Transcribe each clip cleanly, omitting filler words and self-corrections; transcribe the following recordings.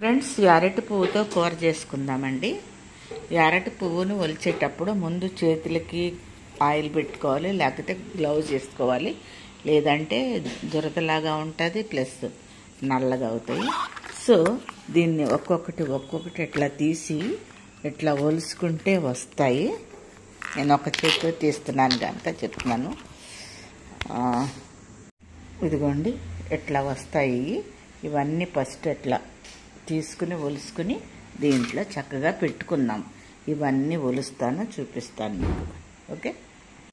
Friends, ఈ అరటి పువ్వుతో కూర చేసుకుందామండి. ఈ అరటి పువ్వును ఒలిచేటప్పుడు ముందు చేతులకి ఆయిల్ పెట్టుకోవాలి, లేకపోతే గ్లౌజ్ వేసుకోవాలి. లేదంటే దురదలాగా ఉంటుంది, ప్లస్ నల్లగా అవుతాయి. సో దీన్ని ఒక్కొక్కటి ఇట్లా తీసి ఇట్లా ఒలుసుకుంటే వస్తాయి. నేను ఒక చేతితో తీస్తున్నాను కనుక చెప్తున్నాను. ఇదిగోండి, ఇట్లా వస్తాయి. ఇవన్నీ ఫస్ట్ ఇట్లా తీసుకుని ఒలుసుకుని దీంట్లో చక్కగా పెట్టుకుందాం. ఇవన్నీ ఒలుస్తాను, చూపిస్తాను మీకు. ఓకే,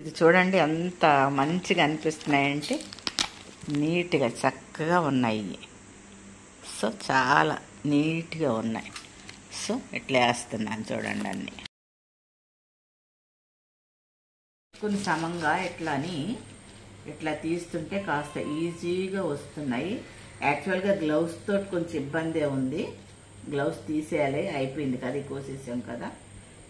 ఇది చూడండి ఎంత మంచిగా అనిపిస్తున్నాయంటే నీట్గా చక్కగా ఉన్నాయి. సో చాలా నీట్గా ఉన్నాయి. సో ఇట్లా వేస్తున్నాను చూడండి. అన్నీ కొన్ని సమంగా ఇట్లా తీస్తుంటే కాస్త ఈజీగా వస్తున్నాయి. యాక్చువల్గా గ్లౌస్ తోటి కొంచెం ఇబ్బందే ఉంది. గ్లౌస్ తీసేయాలి, అయిపోయింది కదా, కోసేసాం కదా.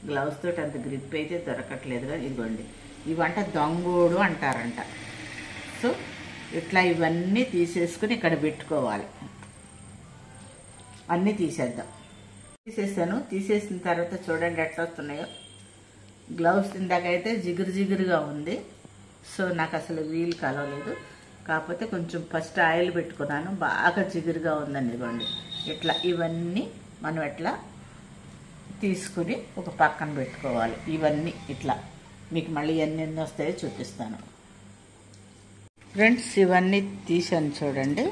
గ్లౌస్ తోటి అంత గ్రిప్ అయితే దొరకట్లేదు. కానీ ఇదిగోండి, ఇవంట దొంగోడు అంటారంట. సో ఇట్లా ఇవన్నీ తీసేసుకుని ఇక్కడ పెట్టుకోవాలి. అన్నీ తీసేద్దాం. తీసేసాను. తీసేసిన తర్వాత చూడండి ఎట్లా వస్తున్నాయో. గ్లౌస్ ఇందాకైతే జిగురుగా ఉంది. సో నాకు అసలు వీలు కలవలేదు. కాకపోతే కొంచెం ఫస్ట్ ఆయిల్ పెట్టుకున్నాను, బాగా జిగురుగా ఉందని. ఇదిగోండి, ఇట్లా ఇవన్నీ మనం ఎట్లా తీసుకుని ఒక పక్కన పెట్టుకోవాలి. ఇవన్నీ ఇట్లా మీకు మళ్ళీ ఎన్ని వస్తాయో చూపిస్తాను. ఫ్రెండ్స్, ఇవన్నీ తీసాను చూడండి.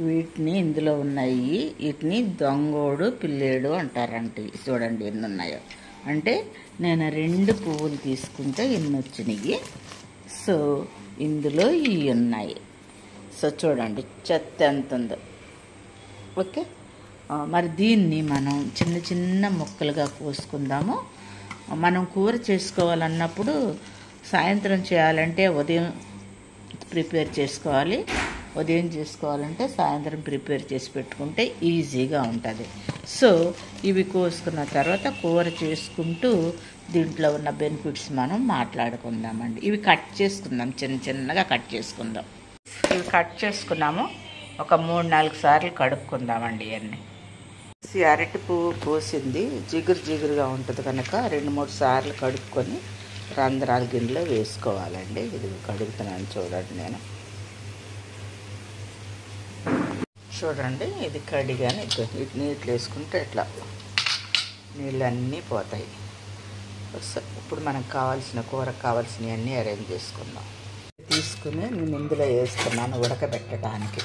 వీటిని ఇందులో ఉన్నాయి. వీటిని దొంగోడు పిల్లేడు అంటారంట. చూడండి ఎన్ని ఉన్నాయో. అంటే నేను 2 పువ్వులు తీసుకుంటే ఎన్ని వచ్చినాయి. సో ఇందులో ఇవి ఉన్నాయి. సో చూడండి చెత్త ఎంత ఉందో. ఓకే, మరి దీన్ని మనం చిన్న ముక్కలుగా కోసుకుందాము. మనం కూర చేసుకోవాలన్నప్పుడు సాయంత్రం చేయాలంటే ఉదయం ప్రిపేర్ చేసుకోవాలి. ఉదయం చేసుకోవాలంటే సాయంత్రం ప్రిపేర్ చేసి పెట్టుకుంటే ఈజీగా ఉంటుంది. సో ఇవి కోసుకున్న తర్వాత కూర చేసుకుంటూ దీంట్లో ఉన్న బెనిఫిట్స్ మనం మాట్లాడుకుందామండి. ఇవి కట్ చేసుకుందాం, చిన్నగా కట్ చేసుకుందాం. ఇవి కట్ చేసుకున్నాము. ఒక 3-4 సార్లు కడుక్కుందామండి. ఇవన్నీ అరటి పువ్వు కోసింది జిగురుగా ఉంటుంది కనుక 2-3 సార్లు కడుక్కొని రంధ్రాల గిన్నెలో వేసుకోవాలండి. ఇది కడుగుతున్నాను చూడండి. నేను చూడండి, ఇది కడిగాని నీళ్ళు వేసుకుంటే ఇట్లా నీళ్ళన్నీ పోతాయి. ఇప్పుడు మనకు కావాల్సిన కూరకు కావాల్సినవన్నీ అరేంజ్ చేసుకుందాం. తీసుకుని నేను ఇందులో వేసుకున్నాను ఉడకబెట్టడానికి.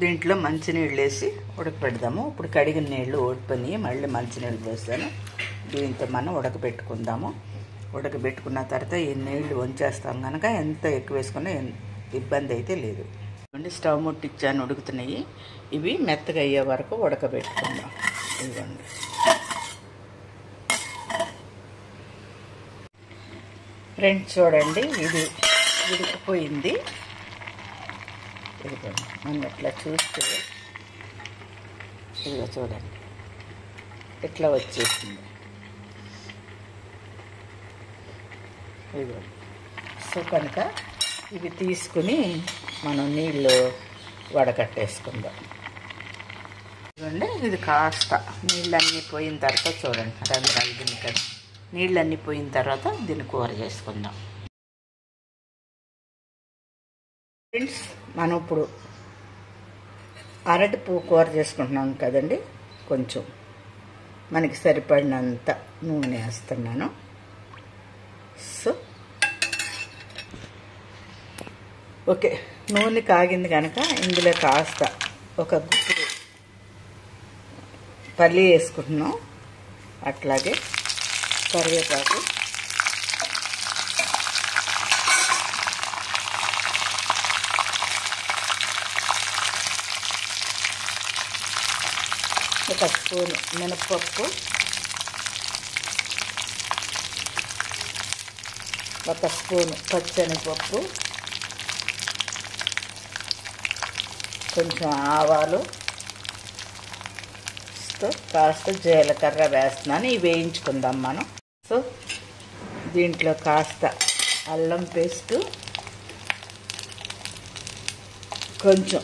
దీంట్లో మంచినీళ్ళు వేసి ఉడకపెడదాము. ఇప్పుడు కడిగిన నీళ్ళు ఓడిపోయి మళ్ళీ మంచినీళ్ళు పోసాను. దీంతో మనం ఉడకబెట్టుకుందాము. ఉడకబెట్టుకున్న తర్వాత ఈ నీళ్లు వంచేస్తాం కనుక ఎంత ఎక్కువ వేసుకున్నా ఇబ్బంది అయితే లేదు. స్టవ్ ముట్టించాను, ఉడుకుతున్నాయి. ఇవి మెత్తగా అయ్యే వరకు ఉడకబెట్టుకుందాం. ఇవ్వండి. ఫ్రెండ్స్ చూడండి, ఇది ఉడికిపోయింది. ఇదిగోండి, మనం ఇట్లా చూస్తే ఇదిగో చూడండి ఇట్లా వచ్చేసింది. ఇదిగోండి. సో కనుక ఇవి తీసుకుని మనం నీళ్ళు వడకట్టేసుకుందాం. చూడండి, ఇది కాస్త నీళ్ళన్నీ పోయిన తర్వాత చూడండి రంధ్రాలు దీనికి కదా. నీళ్ళన్నీ పోయిన తర్వాత దీన్ని కూర చేసుకుందాం. ఫ్రెండ్స్, మనం ఇప్పుడు అరటి పువ్వు కూర చేసుకుంటున్నాం కదండి. కొంచెం మనకి సరిపడినంత నూనె వేస్తున్నాను. సో ఓకే, నూనె కాగింది కనుక ఇందులో కాస్త ఒక గుప్పు పల్లి వేసుకుంటున్నాం. అట్లాగే కరివేపాకు, ఒక స్పూన్ మినపప్పు, ఒక స్పూన్ పచ్చెనగపప్పు, కొంచెం ఆవాలు, కాస్త జీలకర్ర వేస్తున్నాను. ఇవి వేయించుకుందాం మనం. సో దీంట్లో కాస్త అల్లం పేస్టు, కొంచెం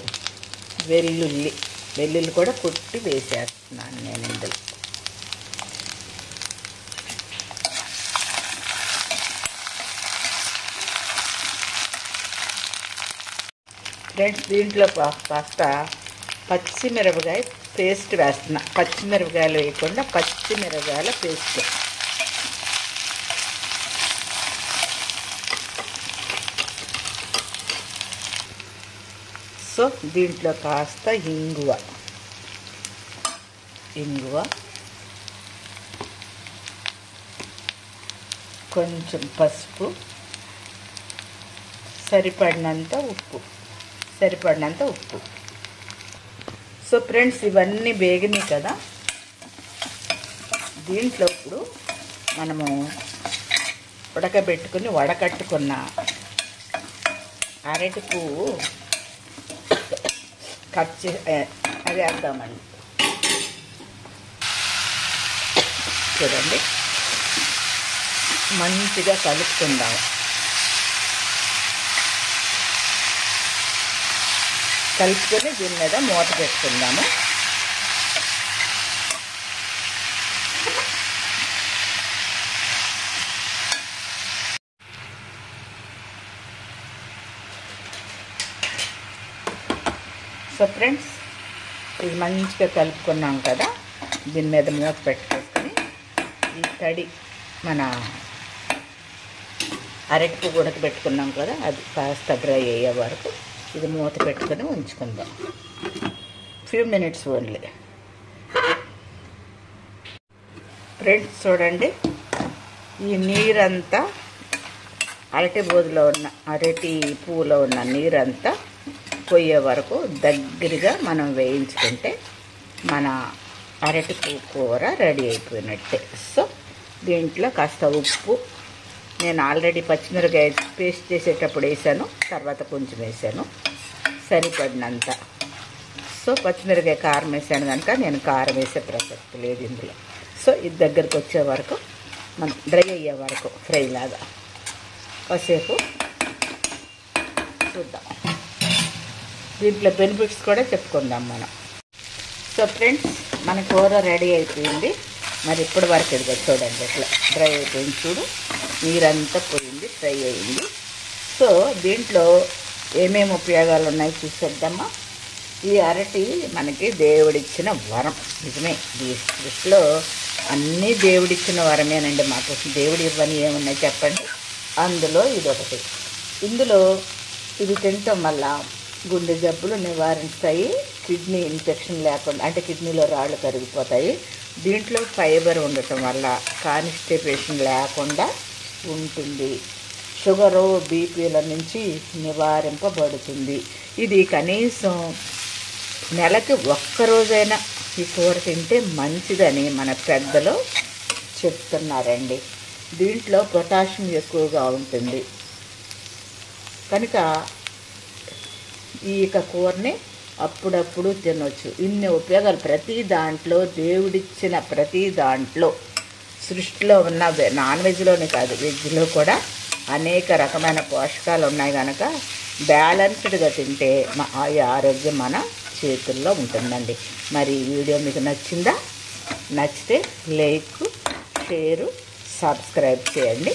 వెల్లుల్లి కూడా కొట్టి వేసేస్తున్నాను నేను ఇందులో. ఫ్రెండ్స్, దీంట్లో కాస్త పచ్చిమిరపకాయ పేస్ట్ వేస్తున్నా. పచ్చిమిరపకాయలు వేయకుండా పచ్చిమిరపకాయల పేస్ట్. సో దీంట్లో కాస్త ఇంగువ, కొంచెం పసుపు, సరిపడినంత ఉప్పు. సో ఫ్రెండ్స్, ఇవన్నీ వేగినాయి కదా. దీంట్లో ఇప్పుడు మనము ఉడకబెట్టుకుని వడకట్టుకున్న అరటి పువ్వు కట్ అది వేద్దామండి. చూడండి, మంచిగా కలుపుకుందాము. కలుపుకొని దీని మీద మూత పెట్టుకుందాము. సో ఫ్రెండ్స్, ఇది మంచిగా కలుపుకున్నాం కదా. దీని మీద మూత పెట్టుకొని ఈ తడి మన అరటి పువ్వు ఉడకబెట్టుకున్నాం కదా, అది కాస్త డ్రై అయ్యే వరకు ఇది మూత పెట్టుకొని ఉంచుకుందాం. Few minutes only. ఫ్రెండ్స్ చూడండి, ఈ నీరంతా అరటి పువ్వులో ఉన్న నీరంతా పోయే వరకు దగ్గరగా మనం వేయించుకుంటే మన అరటి పువ్వు కూర రెడీ అయిపోయినట్టే. సో దీంట్లో కాస్త ఉప్పు, నేను ఆల్రెడీ పచ్చిమిరపకాయ పేస్ట్ చేసేటప్పుడు వేసాను, తర్వాత కొంచెం వేసాను సరిపడినంత. సో పచ్చిమిరపకాయ కారం వేసాను కనుక నేను కారం వేసే ప్రసక్తి లేదు ఇందులో. సో ఇది దగ్గరకు వచ్చే వరకు, మనం డ్రై అయ్యే వరకు ఫ్రై లాగా కాసేపు చూద్దాం. దీంట్లో బెనిఫిట్స్ కూడా చెప్పుకుందాం మనం. సో ఫ్రెండ్స్, మన కూర రెడీ అయిపోయింది. మరి ఇప్పటి వరకు ఇదిగో చూడండి, ఇట్లా డ్రై అయిపోయింది. చూడు, నీరంతా పోయింది, ఫ్రై అయింది. సో దీంట్లో ఏమేమి ఉపయోగాలు ఉన్నాయో చూసేద్దామా. ఈ అరటి మనకి దేవుడిచ్చిన వరం. నిజమే, ఈ సృష్టిలో అన్నీ దేవుడిచ్చిన వరమేనండి మాకు. దేవుడి ఇవ్వని ఏమున్నాయి చెప్పండి. అందులో ఇది ఒకటి. ఇందులో ఇది తినటం వల్ల గుండె జబ్బులు నివారిస్తాయి, కిడ్నీ ఇన్ఫెక్షన్ లేకుండా, అంటే కిడ్నీలో రాళ్ళు కరిగిపోతాయి. దీంట్లో ఫైబర్ ఉండటం వల్ల కాన్స్టిపేషన్ లేకుండా ఉంటుంది. షుగరు, బీపీల నుంచి నివారింపబడుతుంది. ఇది కనీసం నెలకి ఒక్కరోజైనా ఈ కూర తింటే మంచిదని మన పెద్దలు చెప్తున్నారండి. దీంట్లో పొటాషియం ఎక్కువగా ఉంటుంది కనుక ఈ కూరని అప్పుడప్పుడు తినొచ్చు. ఇన్ని ఉపయోగాలు ప్రతి దాంట్లో, దేవుడిచ్చిన ప్రతి దాంట్లో, సృష్టిలో ఉన్న నాన్ వెజ్లోనే కాదు వెజ్లో కూడా అనేక రకమైన పోషకాలు ఉన్నాయి కనుక బ్యాలెన్స్డ్గా తింటే ఆరోగ్యం మన చేతుల్లో ఉంటుందండి. మరి ఈ వీడియో మీకు నచ్చిందా? నచ్చితే లైక్, షేరు, సబ్స్క్రైబ్ చేయండి.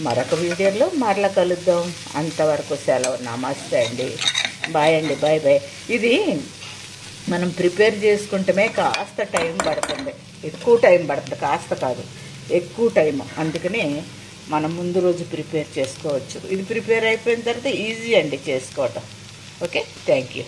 మరొక వీడియోలో మరలా కలుద్దాం. అంతవరకు సెలవు. నమస్తే అండి. బాయ్ అండి. Bye bye. ఇది మనం ప్రిపేర్ చేసుకుంటమే కాస్త టైం పడుతుంది, ఎక్కువ టైం పడుతుంది, కాస్త కాదు ఎక్కువ టైం. అందుకని మనం ముందు రోజు ప్రిపేర్ చేసుకోవచ్చు. ఇది ప్రిపేర్ అయిపోయిన తర్వాత ఈజీ అండి చేసుకోవటం. Okay, thank you.